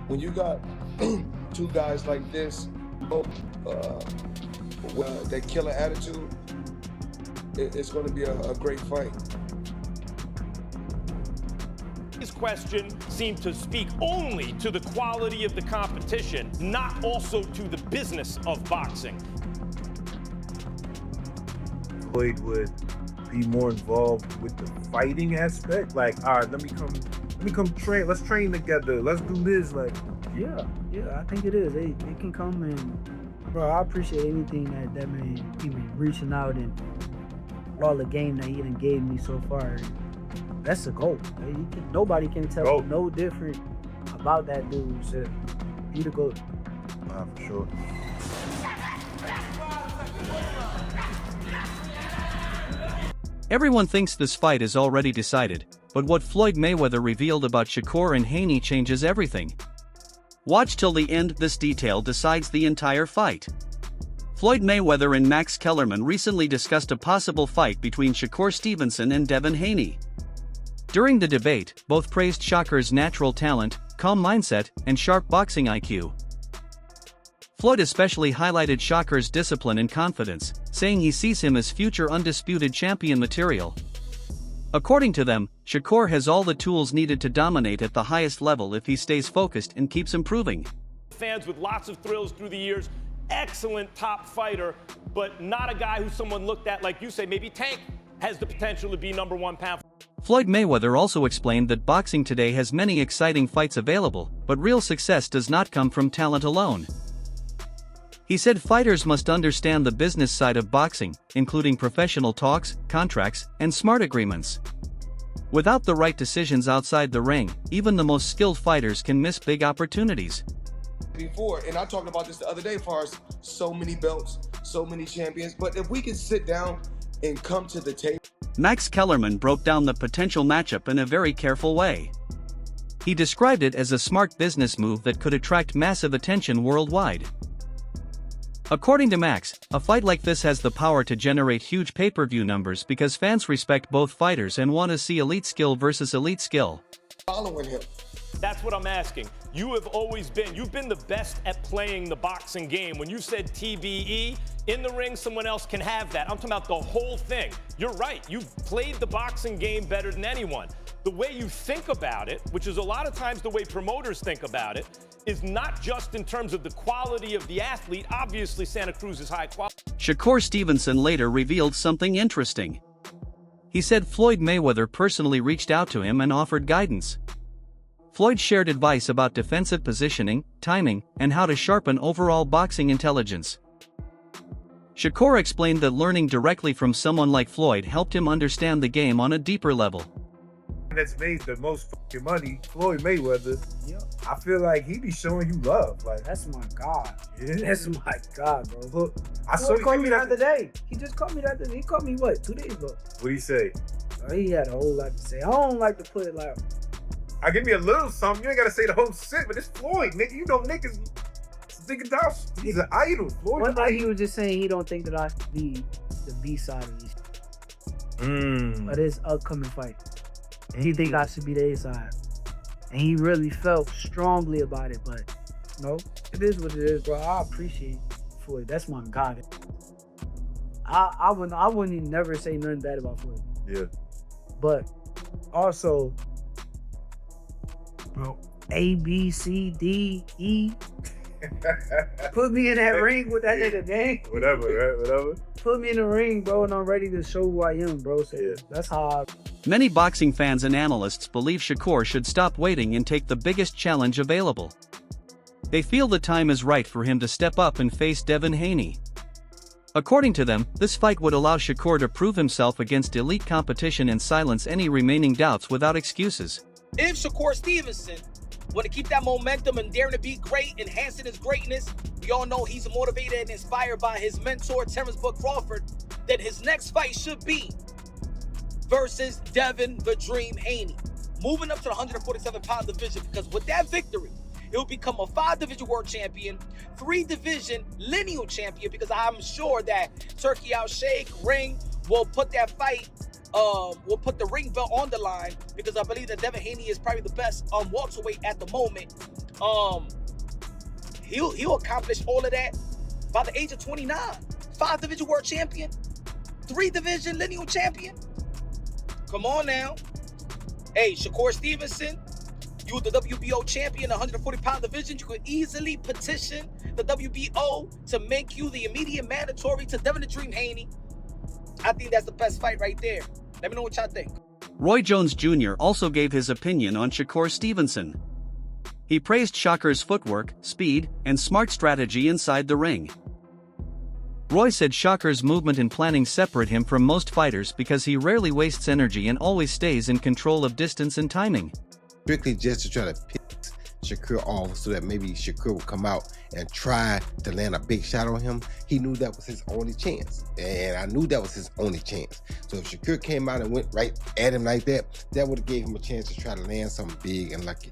when you got two guys like this, that killer attitude, it's going to be a great fight. His question seemed to speak only to the quality of the competition, not also to the business of boxing. Floyd would be more involved with the fighting aspect. Like, all right, let me come train. Let's train together. Let's do this. Like, yeah, I think it is. They can come and, bro, I appreciate anything that man even reaching out and all the game that he done gave me so far. That's the goal. Nobody can tell me no different about that dude. So he the GOAT. Nah, for sure. Everyone thinks this fight is already decided, but what Floyd Mayweather revealed about Shakur and Haney changes everything. Watch till the end. This detail decides the entire fight. Floyd Mayweather and Max Kellerman recently discussed a possible fight between Shakur Stevenson and Devin Haney. During the debate, both praised Shakur's natural talent, calm mindset, and sharp boxing IQ. Floyd especially highlighted Shakur's discipline and confidence, saying he sees him as future undisputed champion material. According to them, Shakur has all the tools needed to dominate at the highest level if he stays focused and keeps improving. Fans with lots of thrills through the years, excellent top fighter, but not a guy who someone looked at, like you say, maybe Tank has the potential to be #1 pound. Floyd Mayweather also explained that boxing today has many exciting fights available, but real success does not come from talent alone. He said fighters must understand the business side of boxing, including professional talks, contracts, and smart agreements. Without the right decisions outside the ring, even the most skilled fighters can miss big opportunities. Before, and I talked about this the other day, as far as so many belts, so many champions, but if we can sit down and come to the table. Max Kellerman broke down the potential matchup in a very careful way. He described it as a smart business move that could attract massive attention worldwide. According to Max, a fight like this has the power to generate huge pay-per-view numbers because fans respect both fighters and want to see elite skill versus elite skill. Following him. That's what I'm asking. You've been the best at playing the boxing game. When you said TBE, in the ring, someone else can have that. I'm talking about the whole thing. You're right. You've played the boxing game better than anyone. The way you think about it, which is a lot of times the way promoters think about it, is not just in terms of the quality of the athlete. Obviously, Santa Cruz is high quality. Shakur Stevenson later revealed something interesting. He said Floyd Mayweather personally reached out to him and offered guidance. Floyd shared advice about defensive positioning, timing, and how to sharpen overall boxing intelligence. Shakur explained that learning directly from someone like Floyd helped him understand the game on a deeper level. That's made the most fucking money, Floyd Mayweather. Yep. I feel like he be showing you love. Like, That's my God. yeah. That's my God, bro. Look, I saw Floyd you called me the that other day. He just called me that day. He called me, what, 2 days ago? What he say? He had a whole lot to say. I don't like to put it like, I give me a little something. You ain't gotta say the whole shit, but it's Floyd, nigga. You know niggas. Nigga down. He's an idol, Floyd. one day he was just saying he don't think that I should be the B side of this. But his upcoming fight. And he think I should be the A side. And he really felt strongly about it, but no, it is what it is, bro. I appreciate Floyd. That's my God. I wouldn't even never say nothing bad about Floyd. Yeah. But also, bro, A, B, C, D, E. Put me in that ring with that nigga, gang. Whatever, right? Whatever. Put me in the ring, bro, and I'm ready to show who I am, bro. So Yeah. that's how Many boxing fans and analysts believe Shakur should stop waiting and take the biggest challenge available. They feel the time is right for him to step up and face Devin Haney. According to them, this fight would allow Shakur to prove himself against elite competition and silence any remaining doubts without excuses. If Shakur Stevenson want to keep that momentum and daring to be great, enhancing his greatness, we all know he's motivated and inspired by his mentor, Terrence "Bud" Crawford, that his next fight should be versus Devin "The Dream" Haney, moving up to the 147-pound division, because with that victory, he'll become a 5-division world champion, 3-division lineal champion, because I'm sure that Turkey Al Sheikh Ring will put that fight, will put the ring belt on the line, because I believe that Devin Haney is probably the best welterweight at the moment. He'll accomplish all of that by the age of 29. 5-division world champion, 3-division lineal champion. Come on now. Hey, Shakur Stevenson, you were the WBO champion, 140-pound division. You could easily petition the WBO to make you the immediate mandatory to Devin the Dream Haney. I think that's the best fight right there. Let me know what y'all think. Roy Jones Jr. also gave his opinion on Shakur Stevenson. He praised Shakur's footwork, speed, and smart strategy inside the ring. Roy said Shakur's movement and planning separate him from most fighters because he rarely wastes energy and always stays in control of distance and timing. Strictly just to try to piss Shakur off so that maybe Shakur would come out and try to land a big shot on him. He knew that was his only chance, and I knew that was his only chance. So if Shakur came out and went right at him like that, that would have gave him a chance to try to land something big and lucky.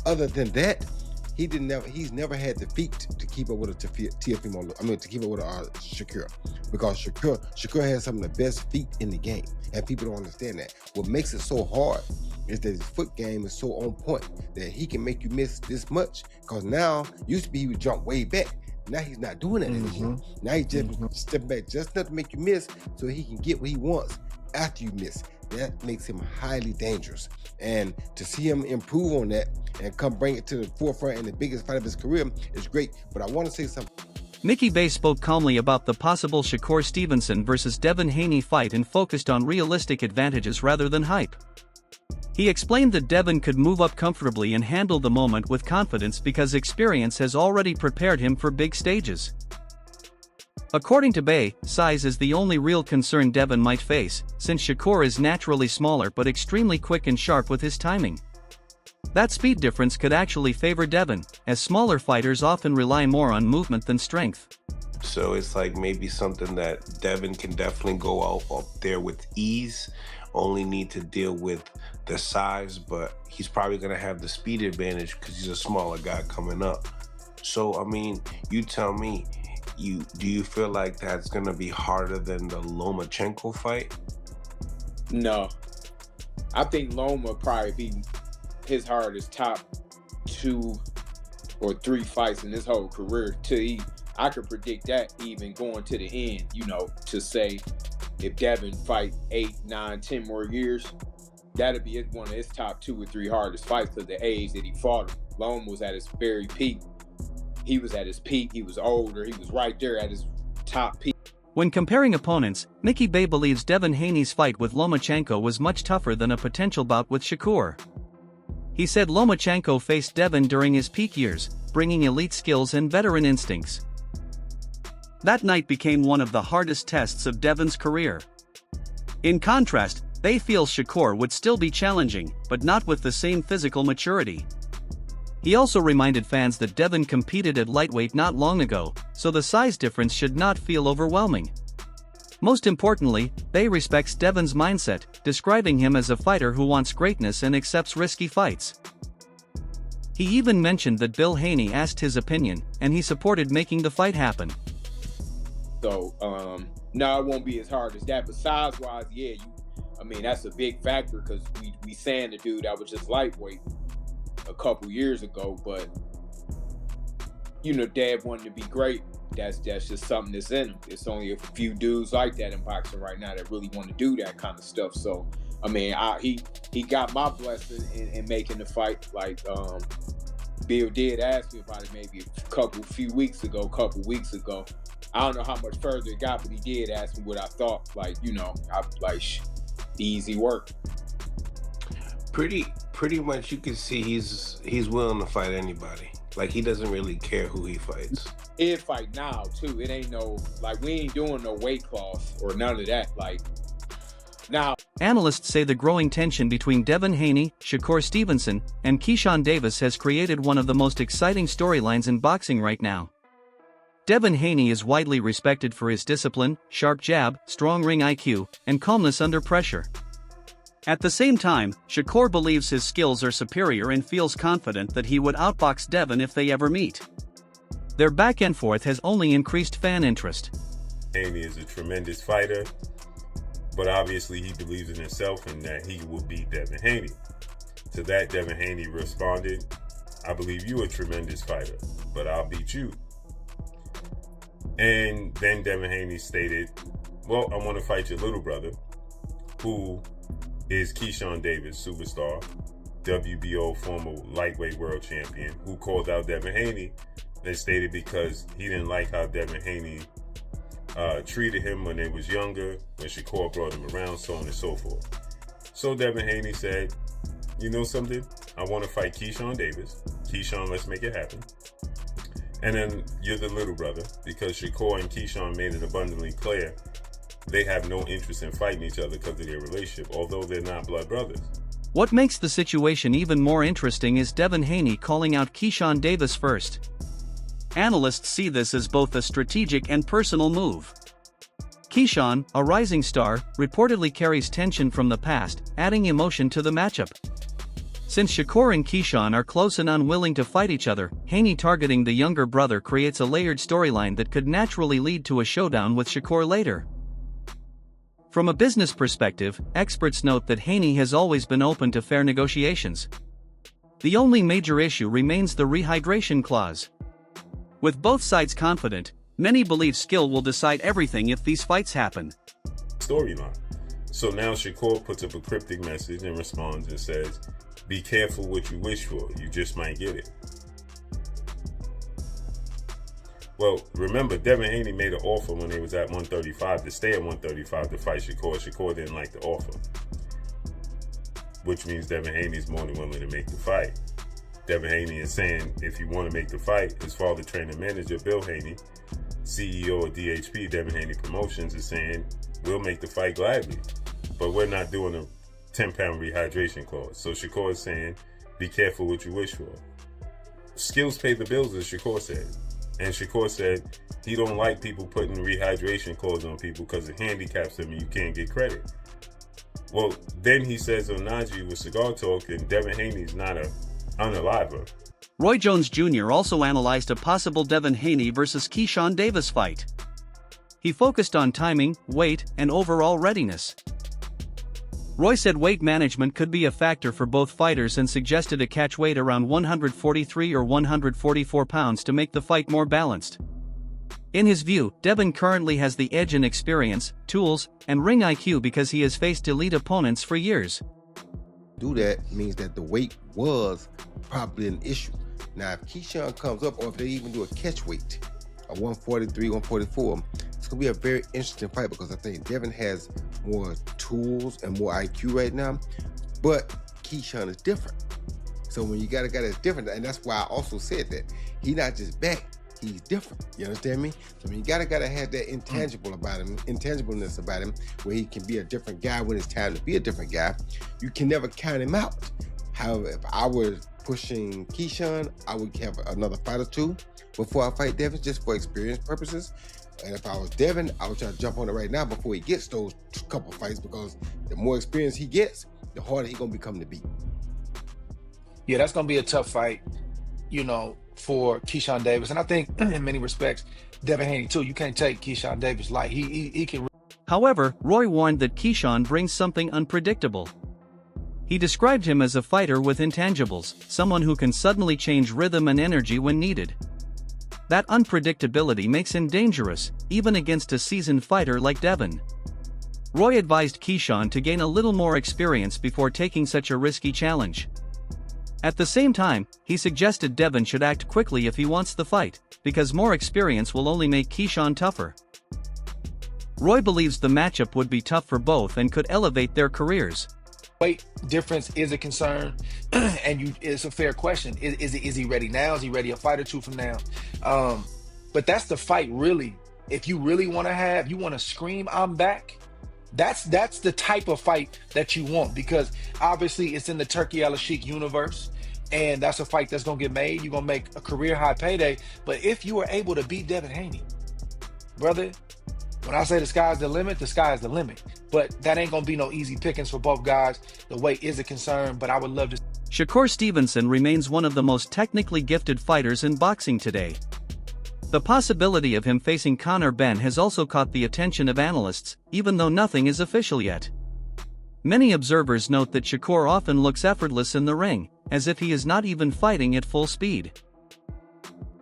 Other than that, he's never had the feet to keep up with to keep up with Shakur, because Shakur has some of the best feet in the game, and people don't understand that. What makes it so hard is that his foot game is so on point that he can make you miss this much. Because now, used to be he would jump way back. Now he's not doing that anymore. Now he's just stepping back just enough to make you miss so he can get what he wants after you miss. That makes him highly dangerous. And to see him improve on that and come bring it to the forefront in the biggest fight of his career is great. But I want to say something. Mickey Bay spoke calmly about the possible Shakur Stevenson versus Devin Haney fight and focused on realistic advantages rather than hype. He explained that Devin could move up comfortably and handle the moment with confidence because experience has already prepared him for big stages. According to Bay, size is the only real concern Devin might face, since Shakur is naturally smaller but extremely quick and sharp with his timing. That speed difference could actually favor Devin, as smaller fighters often rely more on movement than strength. So it's like maybe something that Devin can definitely go out up there with ease, only need to deal with the size, but he's probably going to have the speed advantage because he's a smaller guy coming up. So, I mean, you tell me, do you feel like that's going to be harder than the Lomachenko fight? No. I think Loma probably be his hardest top 2 or 3 fights in his whole career. I could predict that even going to the end, to say if Devin fight 8, 9, 10 more years, that'd be one of his top 2 or 3 hardest fights because the age that he fought him. Loma was at his very peak. He was at his peak. He was older. He was right there at his top peak. When comparing opponents, Mickey Bay believes Devin Haney's fight with Lomachenko was much tougher than a potential bout with Shakur. He said Lomachenko faced Devin during his peak years, bringing elite skills and veteran instincts. That night became one of the hardest tests of Devin's career. In contrast, Bay feels Shakur would still be challenging, but not with the same physical maturity. He also reminded fans that Devin competed at lightweight not long ago, so the size difference should not feel overwhelming. Most importantly, Bay respects Devin's mindset, describing him as a fighter who wants greatness and accepts risky fights. He even mentioned that Bill Haney asked his opinion, and he supported making the fight happen. So, no, it won't be as hard as that. But size-wise, yeah, that's a big factor because we saying the dude that was just lightweight a couple years ago. But, Dad wanted to be great. That's just something that's in him. It's only a few dudes like that in boxing right now that really want to do that kind of stuff. So, he got my blessing in making the fight. Like, Bill did ask me about it maybe a few weeks ago. I don't know how much further it got, but he did ask me what I thought. Easy work. Pretty much, you can see he's willing to fight anybody. Like, he doesn't really care who he fights. He'll fight now too. It ain't we ain't doing no weight class or none of that. Now. Analysts say the growing tension between Devin Haney, Shakur Stevenson, and Keyshawn Davis has created one of the most exciting storylines in boxing right now. Devin Haney is widely respected for his discipline, sharp jab, strong ring IQ, and calmness under pressure. At the same time, Shakur believes his skills are superior and feels confident that he would outbox Devin if they ever meet. Their back and forth has only increased fan interest. Haney is a tremendous fighter, but obviously he believes in himself and that he will beat Devin Haney. To that, Devin Haney responded, I believe you a tremendous fighter, but I'll beat you. And then Devin Haney stated, well, I want to fight your little brother, who is Keyshawn Davis, superstar, WBO former lightweight world champion, who called out Devin Haney and stated because he didn't like how Devin Haney treated him when they was younger, when Shakur brought him around, so on and so forth. So Devin Haney said, you know something? I want to fight Keyshawn Davis. Keyshawn, let's make it happen. And then you're the little brother, because Shakur and Keyshawn made it abundantly clear they have no interest in fighting each other because of their relationship, although they're not blood brothers. What makes the situation even more interesting is Devin Haney calling out Keyshawn Davis first. Analysts see this as both a strategic and personal move. Keyshawn, a rising star, reportedly carries tension from the past, adding emotion to the matchup. Since Shakur and Keyshawn are close and unwilling to fight each other, Haney targeting the younger brother creates a layered storyline that could naturally lead to a showdown with Shakur later. From a business perspective, experts note that Haney has always been open to fair negotiations. The only major issue remains the rehydration clause. With both sides confident, many believe skill will decide everything if these fights happen. Storyline. So now Shakur puts up a cryptic message and responds and says, be careful what you wish for, you just might get it. Well, remember, Devin Haney made an offer when they was at 135 to stay at 135 to fight Shakur. Shakur didn't like the offer, which means Devin Haney's more than willing to make the fight. Devin Haney is saying if you want to make the fight, his father, trainer, manager, Bill Haney, CEO of DHP, Devin Haney Promotions, is saying, we'll make the fight gladly, but we're not doing a 10-pound rehydration clause. So Shakur is saying, be careful what you wish for. Skills pay the bills, as Shakur said. And Shakur said he don't like people putting rehydration clause on people because it handicaps them and you can't get credit. Well, then he says on Najee with Cigar Talk, and Devin Haney's not a unaliver. Roy Jones Jr. also analyzed a possible Devin Haney versus Keyshawn Davis fight. He focused on timing, weight, and overall readiness. Roy said weight management could be a factor for both fighters and suggested a catch weight around 143 or 144 pounds to make the fight more balanced. In his view, Devin currently has the edge in experience, tools, and ring IQ because he has faced elite opponents for years. Do that means that the weight was probably an issue. Now, if Keyshawn comes up, or if they even do a catch weight, a 143, 144, it's going to be a very interesting fight because I think Devin has more tools and more IQ right now, but Keyshawn is different. So when you got a guy that's different, and that's why I also said that he's not just back, he's different. You understand me? So when you got a guy that has that intangibleness about him, where he can be a different guy when it's time to be a different guy, you can never count him out. However, if I was pushing Keyshawn, I would have another fight or two before I fight Devin, just for experience purposes. And if I was Devin, I would try to jump on it right now before he gets those couple fights, because the more experience he gets, the harder he's going to become to beat. Yeah, that's going to be a tough fight, you know, for Keyshawn Davis. And I think in many respects, Devin Haney too, you can't take Keyshawn Davis light. He can. However, Roy warned that Keyshawn brings something unpredictable. He described him as a fighter with intangibles, someone who can suddenly change rhythm and energy when needed. That unpredictability makes him dangerous, even against a seasoned fighter like Devin. Roy advised Keyshawn to gain a little more experience before taking such a risky challenge. At the same time, he suggested Devin should act quickly if he wants the fight, because more experience will only make Keyshawn tougher. Roy believes the matchup would be tough for both and could elevate their careers. Weight difference is a concern, and it's a fair question. Is he ready now? Is he ready a fight or two from now? But that's the fight, really. If you really want to scream, I'm back. That's the type of fight that you want, because obviously it's in the Turkey Al-Sheikh universe, and that's a fight that's gonna get made. You're gonna make a career high payday. But if you are able to beat Devin Haney, brother, when I say the sky's the limit, the sky is the limit. But that ain't gonna be no easy pickings for both guys. The weight is a concern, but I would love to. Shakur Stevenson remains one of the most technically gifted fighters in boxing today. The possibility of him facing Conor Benn has also caught the attention of analysts, even though nothing is official yet. Many observers note that Shakur often looks effortless in the ring, as if he is not even fighting at full speed.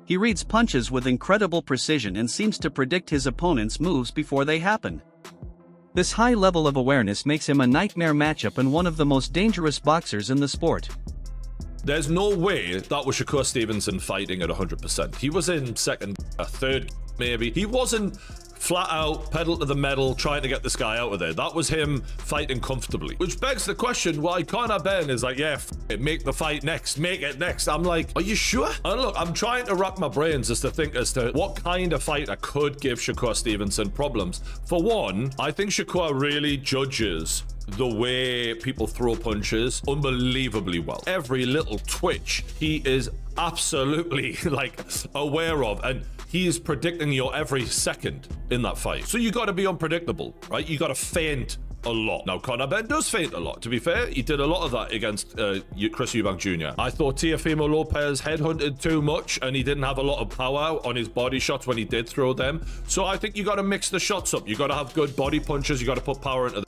He reads punches with incredible precision and seems to predict his opponent's moves before they happen. This high level of awareness makes him a nightmare matchup and one of the most dangerous boxers in the sport. There's no way that was Shakur Stevenson fighting at 100%. He was in second, third, maybe. He wasn't flat out, pedal to the metal, trying to get this guy out of there. That was him fighting comfortably. Which begs the question why Conor Ben is like, yeah, make the fight next, make it next. I'm like, are you sure? And look, I'm trying to rack my brains as to think as to what kind of fighter could give Shakur Stevenson problems. For one, I think Shakur really judges the way people throw punches unbelievably well. Every little twitch he is absolutely like aware of, and he is predicting your every second in that fight. So you got to be unpredictable, right? You got to feint a lot. Now, Conor Ben does feint a lot. To be fair, he did a lot of that against Chris Eubank Jr. I thought Teofimo Lopez headhunted too much, and he didn't have a lot of power on his body shots when he did throw them. So I think you got to mix the shots up. You got to have good body punches. You got to put power into the